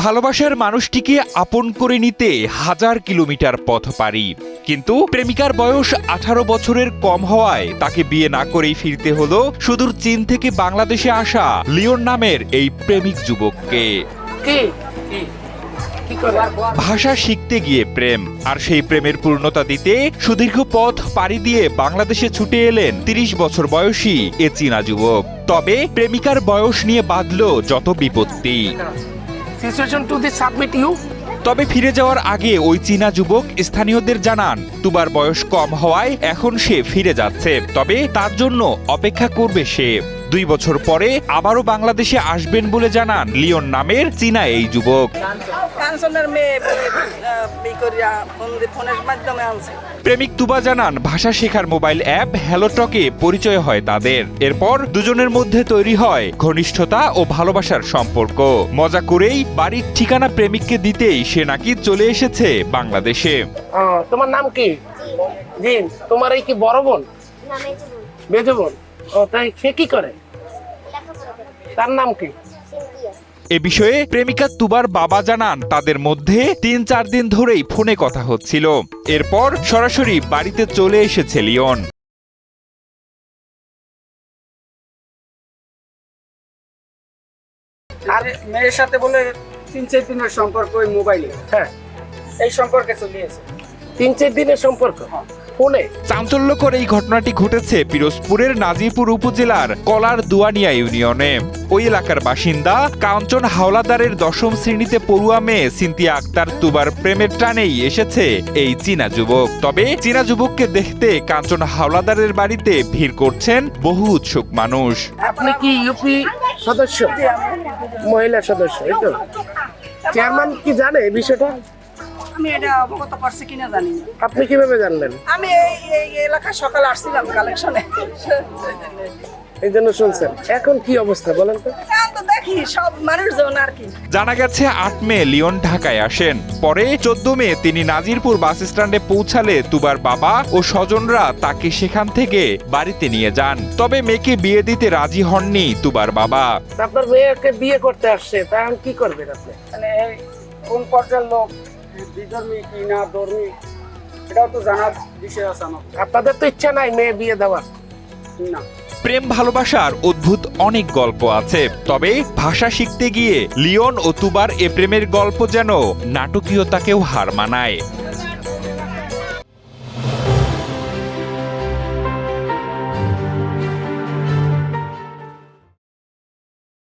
ভালোবাসার মানুষটিকে আপন করে নিতে হাজার কিলোমিটার পথ পাড়ি, কিন্তু প্রেমিকার বয়স 18 বছরের কম হওয়ায় তাকে বিয়ে না করেই ফিরতে হলো সুদূর চীন থেকে বাংলাদেশে আসা লিওন নামের এই প্রেমিক যুবককে। ভাষা শিখতে গিয়ে প্রেম, আর সেই প্রেমের পূর্ণতা দিতে সুদীর্ঘ পথ পাড়ি দিয়ে বাংলাদেশে ছুটে এলেন 30 বছর বয়সী এ চীনা যুবক। তবে প্রেমিকার বয়স নিয়ে বাঁধল যত বিপত্তি। তবে ফিরে যাওয়ার আগে ওই চীনা যুবক স্থানীয়দের জানান তুবার বয়স কম হওয়ায় এখন সে ফিরে যাচ্ছে, তবে তার জন্য অপেক্ষা করবে সে। 2 বছর পরে আবারও বাংলাদেশে আসবেন বলে জানান লিওন নামের চীনা এই যুবক। প্রেমিক তুবা জানান ভাষা শেখার মোবাইল অ্যাপ হ্যালোটকে পরিচয় হয় তাদের। এরপর দুজনের মধ্যে তৈরি হয় ঘনিষ্ঠতা ও ভালোবাসার সম্পর্ক। মজা করেই বাড়ির ঠিকানা প্রেমিককে দিতেই সে নাকি চলে এসেছে বাংলাদেশে। তোমার নাম কি? জিন। তোমার এই কি বড় বোন? মেজো বোন। ও তাই, সে কি করে? তার নাম কি? এ বিষয়ে প্রেমিকা তুবার বাবা জানান তাদের মধ্যে 3-4 দিন ধরেই ফোনে কথা হচ্ছিল। এরপর সরাসরি বাড়িতে চলে এসেছে লিওন। আর মেয়ের সাথে বলে 3-4 দিনের সম্পর্ক ওই মোবাইলে। হ্যাঁ, এই সম্পর্কে চলে এসে 3-4 দিনের সম্পর্ক ফোনে। চাঞ্চল্যকর এই ঘটনাটি ঘটেছে পিরোজপুরের নাজিরপুর উপজেলার কলার দুয়ানিয়া ইউনিয়নে। ওই এলাকার বাসিন্দা কাঞ্চন হাওলাদারের 10ম শ্রেণীতে পড়ুয়া মেয়ে সিনথিয়া আক্তার তুবার প্রেমের টানেই এসেছে এই চীনা যুবক। তবে চীনা যুবককে দেখতে কাঞ্চন হাওলাদারের বাড়িতে ভিড় করছেন বহু উৎসুক মানুষ। আপনি কি ইউপি সদস্য? মহিলা সদস্য, এই তো। চেয়ারম্যান কি জানে এই বিষয়টা? আমি এটা অবগত করছি কিনা জানি না। আপনি কিভাবে জানলেন? আমি এই এলাকায় সকালে আসছিলাম কালেকশনে, এই জন্য শুনছেন। এখন কি অবস্থা বলেন তো? তো দেখি সব মানুষজন আর কি। জানা গেছে 8 মে লিওন ঢাকায় আসেন। পরে 14 মে তিনি নাজিরপুর বাস স্ট্যান্ডে পৌঁছালে তুবার বাবা ও স্বজনরা তাকে সেখান থেকে বাড়িতে নিয়ে যান। তবে মেয়েকে বিয়ে দিতে রাজি হননি তুবার বাবা। আপনার মেয়েকে বিয়ে করতে আসছে, তা এখন কি করবেন আপনি? মানে কোন পর্যায়ের লোক, বিধর্মী কি না ধর্মী, এটাও তো জানার বিষয় আছে আমার। আপনাদের তো ইচ্ছা নাই মেয়ে বিয়ে দেওয়ার? না। প্রেম ভালোবাসার অদ্ভুত অনেক গল্প আছে, তবে ভাষা শিখতে গিয়ে লিওন ও তুবার এ প্রেমের গল্প যেন নাটকীয়তাকেও হার মানায়।